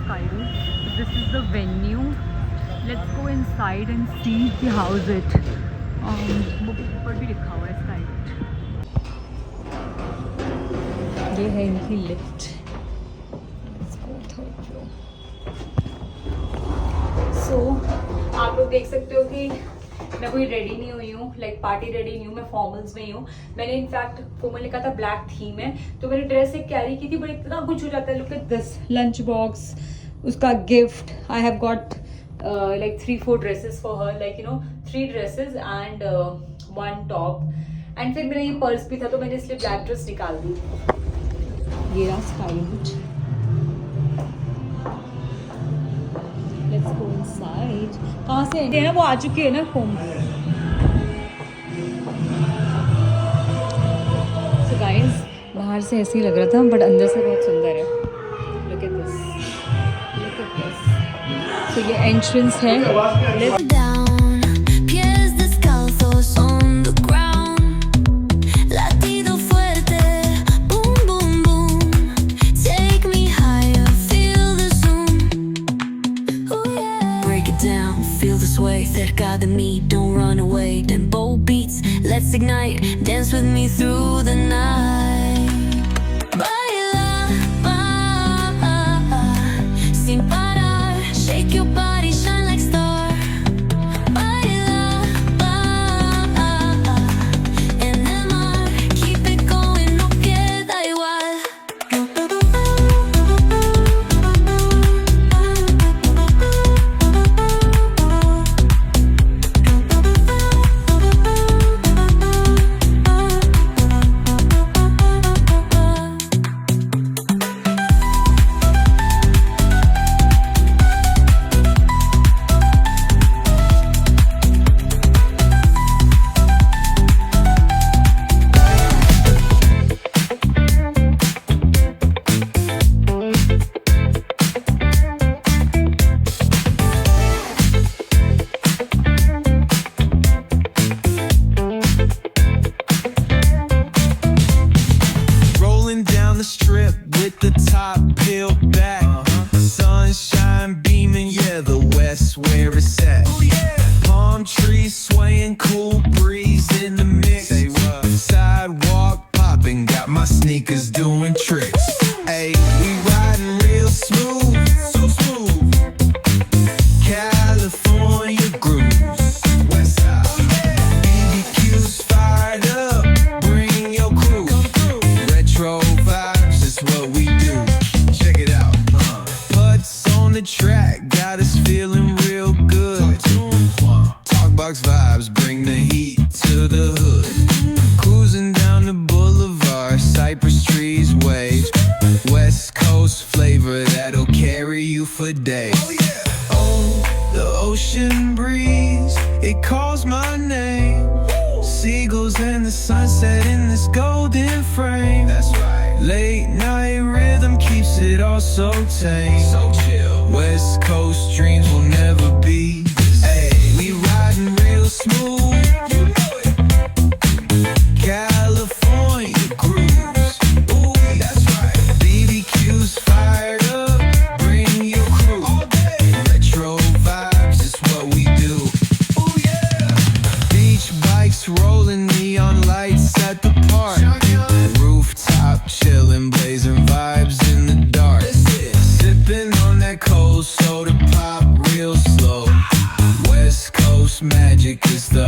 Sky Room. This is the venue. Let's go inside and see कि how is it. ऊपर भी लिखा हुआ है Sky Room. ये है इनकी lift. Let's go third floor. So आप लोग देख सकते हो कि मैं कोई रेडी नहीं हुई हूँ, लाइक पार्टी रेडी नहीं हूँ, मैं फॉर्मल्स में ही हूँ. मैंने इनफैक्ट फॉर्मल लिखा था, ब्लैक थीम है, तो मैंने ड्रेस एक कैरी की थी, बट इतना कुछ हो जाता है. Look at this lunch box, उसका gift. I have got like 3-4 dresses for her, like you know 3 dresses and 1 top. And फिर मेरा ये पर्स भी था, तो मैंने इसलिए ब्लैक ड्रेस निकाल दी. ये रहा sky root. Let's go inside. कहाँ से है ना, वो आ चुकी है ना होम. So guys, बाहर से ऐसे ही लग रहा था, बट अंदर से बहुत सुंदर है. Look at this. Look at this. So ये एंट्रेंस है. Let's cerca de mí, don't run away. Them bold beats, let's ignite. Dance with me through the night. Baila, sin parar. Shake your body, shine like star. Baila, en el mar. Keep it going, no queda igual. Sneakers doing tricks. Hey, we riding real smooth, so smooth. California grooves, West Side. BBQ's fired up, bring your crew. Retro vibes is what we do. Check it out. Putts on the track, got us feeling real good. Talkbox vibes, bring the heat to the hood. Cruising down the boulevard, cypress trees, waves, West Coast flavor that'll carry you for days. Oh, the ocean breeze, it calls my name. Seagulls and the sunset in this golden frame. That's right. Late night rhythm keeps it all so tame. So chill. West Coast dreams will never be the same. Hey, we riding real smooth. California grooves, ooh, that's right. BBQ's fired up, bring your crew. All day. Retro vibes is what we do. Ooh yeah. Beach bikes rolling, neon lights at the park. Rooftop chilling, blazing vibes in the dark. Sipping on that cold soda pop real slow. West Coast magic is the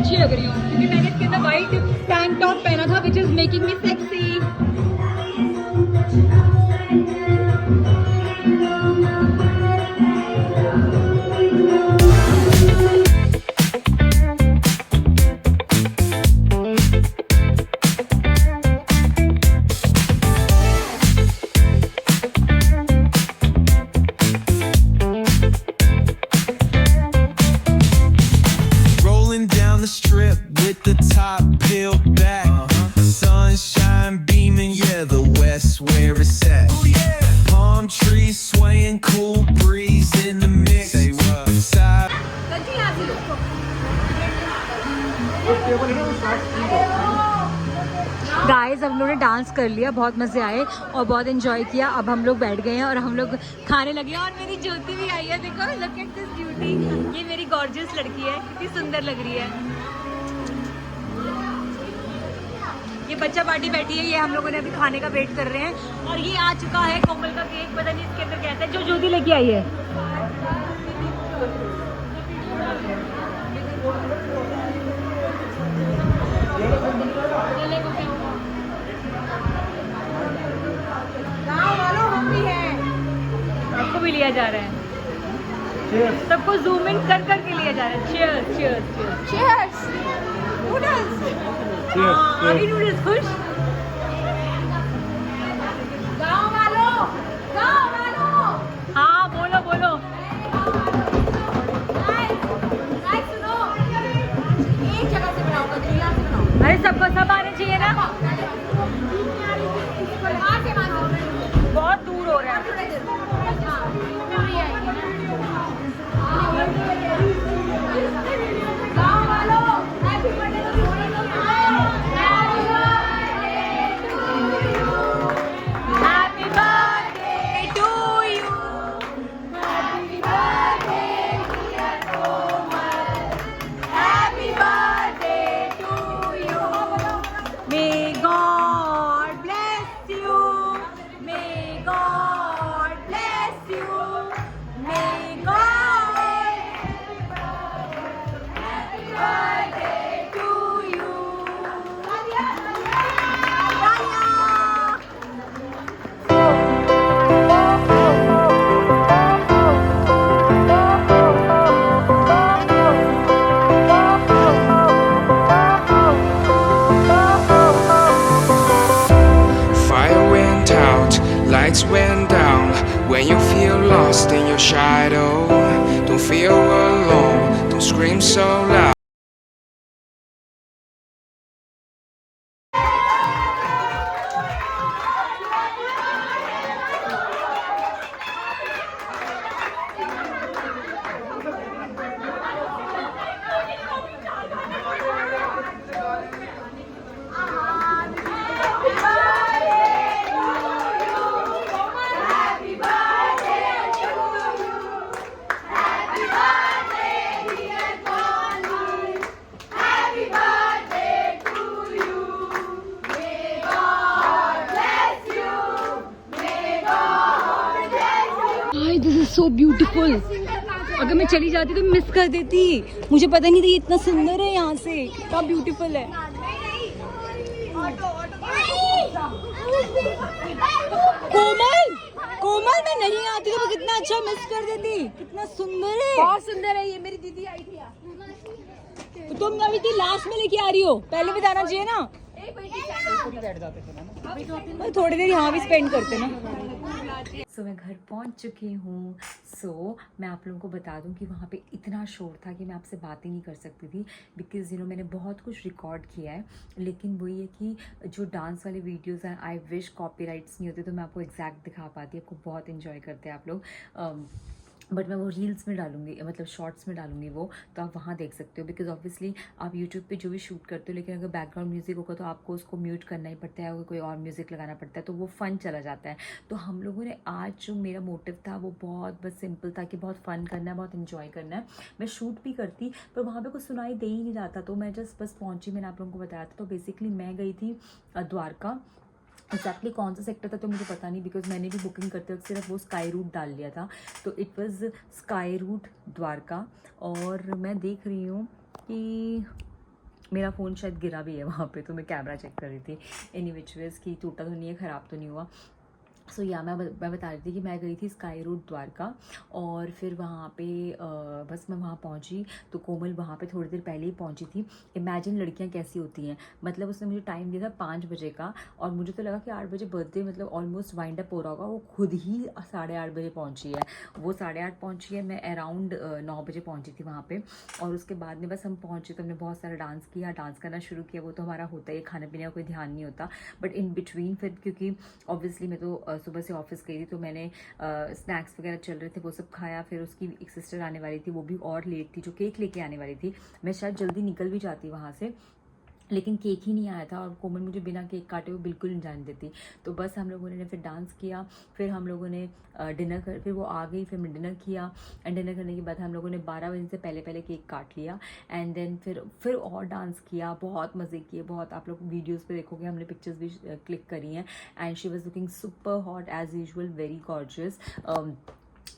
अच्छी लग रही हूँ क्योंकि मैंने इसके अंदर white tank top पहना था which is making me sexy. Rolling down the strip with the top peeled back. Sunshine beaming, yeah, the west where it's at. Palm trees swaying, cool breeze in the mix. Say what? Side. Guys हम लोगों ने dance कर लिया, बहुत मजे आए और बहुत एंजॉय किया। अब हम लोग बैठ गए हैं और हम लोग खाने लगे हैं और मेरी ज्योति भी आई है। देखो, लुक एट दिस ब्यूटी। ये मेरी गॉर्जियस लड़की है, कितनी सुंदर लग रही है। ये बच्चा पार्टी बैठी है, ये हम लोगों ने अभी खाने का वेट कर रहे हैं। और ये आ चुका है कोमल का केक, पता नहीं इसके अंदर कैसा है, जो ज्योति लेके आई है। आपको भी लिया जा रहा है, सबको जूम इन कर करके लिया जा रहा है। Cheers cheers cheers. नूडल्स, अभी नूडल्स खुश। हाँ बोलो बोलो। अरे सबको सब आने चाहिए ना, बहुत दूर हो रहा है। Happy birthday to you. Happy birthday dear Komal. Happy birthday to you. May God bless you. May God bless you. May God. Happy birthday to you. Fire went out, lights went down. When you feel lost in your shadow, don't feel alone, don't scream so loud. This is so beautiful. अगर मैं चली जाती तो miss कर देती, मुझे पता नहीं था ये इतना सुंदर है। यहाँ से कितना ब्यूटीफुल है। कोमल, कोमल मैं नहीं आती तो मैं कितना अच्छा मिस कर देती। कितना सुंदर है, बहुत सुंदर है। ये मेरी दीदी आई थी यार। तो तुम अभी थी लास्ट में लेके आ रही हो, पहले बताना चाहिए ना। थोड़ी देर यहाँ भी स्पेंड करते ना। सो मैं घर पहुँच चुकी हूँ। सो मैं आप लोगों को बता दूँ कि वहाँ पे इतना शोर था कि मैं आपसे बात ही नहीं कर सकती थी, बिकॉज़ मैंने बहुत कुछ रिकॉर्ड किया है। लेकिन वही है कि जो डांस वाले वीडियोज़ हैं, आई विश कॉपीराइट्स नहीं होते तो मैं आपको एग्जैक्ट दिखा पाती। आपको बहुत इन्जॉय करते हैं आप लोग। बट मैं वो रील्स में डालूंगी, मतलब शॉर्ट्स में डालूंगी वो, तो आप वहाँ देख सकते हो। बिकॉज ऑब्वियसली आप यूट्यूब पे जो भी शूट करते हो, लेकिन अगर बैकग्राउंड म्यूज़िक होगा तो आपको उसको म्यूट करना ही पड़ता है, कोई और म्यूज़िक लगाना पड़ता है, तो वो फ़न चला जाता है। तो हम लोगों ने आज जो मेरा मोटिव था वो बहुत बस सिंपल था कि बहुत फ़न करना है, बहुत इन्जॉय करना है। मैं शूट भी करती पर वहाँ पर कुछ सुनाई दे ही नहीं जाता, तो मैं जस्ट बस पहुँची, मैंने आप लोगों को बताया था। तो बेसिकली मैं गई थी द्वारका। एक्जैक्टली कौन सा सेक्टर था तो मुझे पता नहीं, बिकॉज मैंने भी बुकिंग करते वक्त सिर्फ वो स्काई रूट डाल लिया था। तो it was sky route Dwarka. और मैं देख रही हूँ कि मेरा फ़ोन शायद गिरा भी है वहाँ पे, तो मैं कैमरा चेक कर रही थी एनी विच वेज कि टूटा तो नहीं है, ख़राब तो नहीं हुआ। सो या मैं बता रही थी कि मैं गई थी स्काई रूट द्वारका, और फिर वहाँ पे बस मैं वहाँ पहुँची तो कोमल वहाँ पे थोड़ी देर पहले ही पहुँची थी। इमेजिन लड़कियाँ कैसी होती हैं, मतलब उसने मुझे टाइम दिया था 5 बजे का, और मुझे तो लगा कि 8 बजे बर्थडे मतलब ऑलमोस्ट वाइंड अप हो रहा होगा, वो खुद ही 8:30 बजे पहुँची है। वो 8:30 पहुँची है, मैं अराउंड 9 बजे पहुँची थी वहाँ पर। और उसके बाद में बस हम पहुँचे तो हमने बहुत सारा डांस किया, डांस करना शुरू किया। वो तो हमारा होता है, खाने पीने का कोई ध्यान नहीं होता, बट इन बिटवीन फिर क्योंकि ऑब्वियसली मैं तो सुबह से ऑफिस गई थी तो मैंने स्नैक्स वगैरह चल रहे थे वो सब खाया। फिर उसकी एक सिस्टर आने वाली थी, वो भी और लेट थी, जो केक लेके आने वाली थी। मैं शायद जल्दी निकल भी जाती वहाँ से, लेकिन केक ही नहीं आया था, और कोमल मुझे बिना केक काटे हुए बिल्कुल नहीं जाने देती। तो बस हम लोगों ने फिर डांस किया, फिर हम लोगों ने डिनर कर, फिर वो आ गई, फिर मैं डिनर किया। एंड डिनर करने के बाद हम लोगों ने 12 बजे से पहले केक काट लिया। एंड देन फिर और डांस किया, बहुत मज़े किए, बहुत। आप लोग वीडियोज़ पे देखोगे, हमने पिक्चर्स भी क्लिक करी हैं। And she was looking super hot as usual, very gorgeous.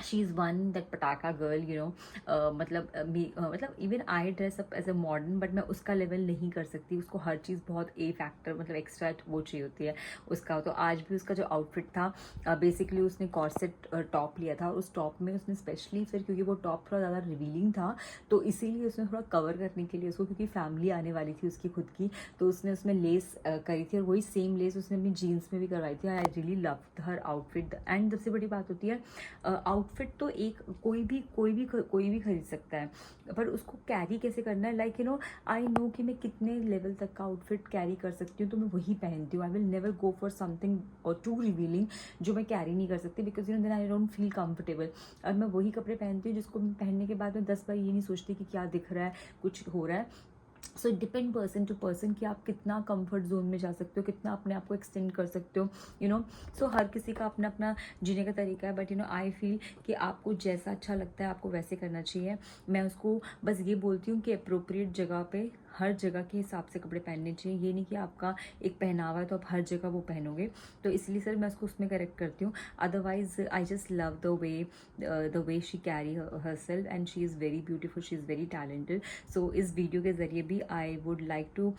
She is one that पटाखा गर्ल, यू नो। मतलब even I dress up as a modern, but मैं उसका लेवल नहीं कर सकती। उसको हर चीज़ बहुत ए फैक्टर, मतलब एक्स्ट्रा वो चाहिए होती है उसका। तो आज भी उसका जो आउटफिट था, बेसिकली उसने कॉर्सेट टॉप लिया था, और उस टॉप में उसने स्पेशली फिर, क्योंकि वो टॉप थोड़ा ज़्यादा रिवीलिंग था, तो इसीलिए उसने थोड़ा कवर करने के लिए उसको, क्योंकि फैमिली आने वाली थी उसकी खुद की, तो उसने उसमें लेस करी थी, और वही सेम लेस उसने अपनी जीन्स में भी करवाई थी। I really love her outfit. And सबसे बड़ी बात होती है, आउटफिट तो एक कोई भी खरीद सकता है, पर उसको कैरी कैसे करना है, like you no, I know कि मैं कितने लेवल तक का आउटफिट कैरी कर सकती हूँ, तो मैं वही पहनती हूँ। I will never go for something और टू रिवीलिंग जो मैं कैरी नहीं कर सकती, because you know then I don't feel comfortable. और मैं वही कपड़े पहनती हूँ जिसको मैं पहनने के बाद मैं 10 बार ये नहीं सोचती कि क्या दिख रहा है, कुछ हो रहा है। So depend person to person कि आप कितना कंफर्ट जोन में जा सकते हो, कितना अपने आप को एक्सटेंड कर सकते हो, यू नो। सो हर किसी का अपना अपना जीने का तरीका है, but you know I feel कि आपको जैसा अच्छा लगता है आपको वैसे करना चाहिए। मैं उसको बस ये बोलती हूँ कि अप्रोप्रिएट जगह पे हर जगह के हिसाब से कपड़े पहनने चाहिए। ये नहीं कि आपका एक पहनावा है तो आप हर जगह वो पहनोगे, तो इसलिए सर मैं उसको उसमें करेक्ट करती हूँ। Otherwise I just love the way she carry herself, and she is very beautiful, she is very talented. So इस वीडियो के ज़रिए भी I would like to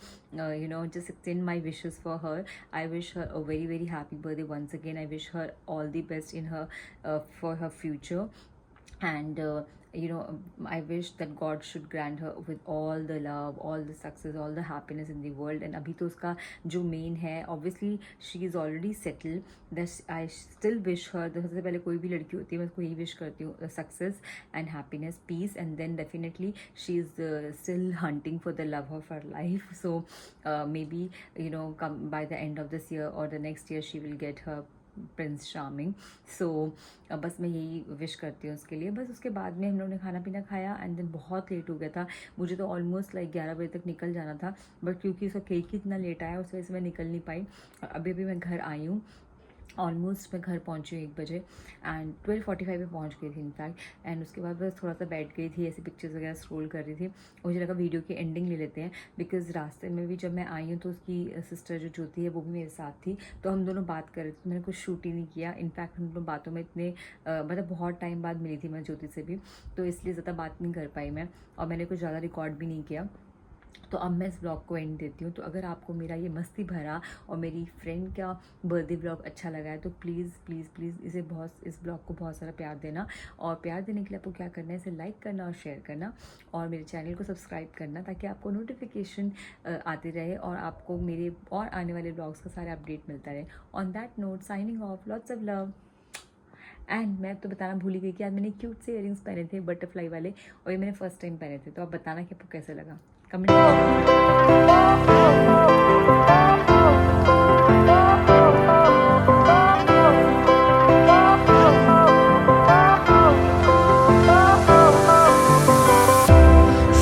you know just extend my wishes for her. I wish her a very very happy birthday once again. I wish her all the best in her for her future, and you know, I wish that God should grant her with all the love, all the success, all the happiness in the world. And अभी तो उसका जो main है, obviously she is already settled, that I still wish her, सबसे पहले कोई भी लड़की होती है मैं उसको यही विश करती हूँ, success and happiness, peace, and then definitely she is still hunting for the love of her life. So maybe you know, come by the end of this year or the next year she will get her prince charming. So बस मैं यही wish करती हूँ उसके लिए। बस उसके बाद में हम लोगों ने खाना पीना खाया, एंड देन बहुत लेट हो गया था। मुझे तो ऑलमोस्ट लाइक 11 बजे तक निकल जाना था, बट क्योंकि उसका केक ही इतना लेट आया उस वजह से मैं निकल नहीं पाई। अभी मैं घर आई हूँ, ऑलमोस्ट मैं घर पहुंची हूँ 1 बजे, एंड 12:45 पे पहुंच गई थी इनफैक्ट। एंड उसके बाद बस थोड़ा सा बैठ गई थी, ऐसे पिक्चर्स वगैरह स्क्रॉल कर रही थी। मुझे लगा वीडियो की एंडिंग ले लेते हैं, बिकॉज रास्ते में भी जब मैं आई हूँ तो उसकी सिस्टर जो ज्योति है वो भी मेरे साथ थी, तो हम दोनों बात कर रहे थे। मैंने कुछ शूट ही नहीं किया, इनफैक्ट हम दोनों बातों में इतने मतलब बहुत टाइम बाद मिली थी मैं ज्योति से भी, तो इसलिए ज़्यादा बात नहीं कर पाई मैं, और मैंने कुछ ज़्यादा रिकॉर्ड भी नहीं किया। तो अब मैं इस ब्लॉग को एंड देती हूँ। तो अगर आपको मेरा ये मस्ती भरा और मेरी फ्रेंड का बर्थडे ब्लॉग अच्छा लगा है तो प्लीज़ प्लीज़ प्लीज़ इस ब्लॉग को बहुत सारा प्यार देना, और प्यार देने के लिए आपको क्या करना है, इसे लाइक करना और शेयर करना, और मेरे चैनल को सब्सक्राइब करना, ताकि आपको नोटिफिकेशन आती रहे और आपको मेरे और आने वाले ब्लॉग्स का सारा अपडेट मिलता रहे। On that note, signing off, lots of love. And मैं तो बताना भूल ही गई कि आज मैंने क्यूट से इयरिंग्स पहने थे बटरफ्लाई वाले, और ये मैंने फर्स्ट टाइम पहने थे। तो आप बताना कि आपको कैसे लगा, comment.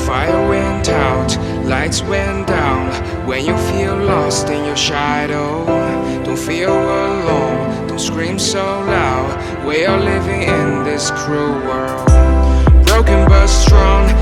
Fire went out, lights went down. When you feel lost in your shadow, don't feel alone, don't scream so loud. We are living in this cruel world, broken but strong,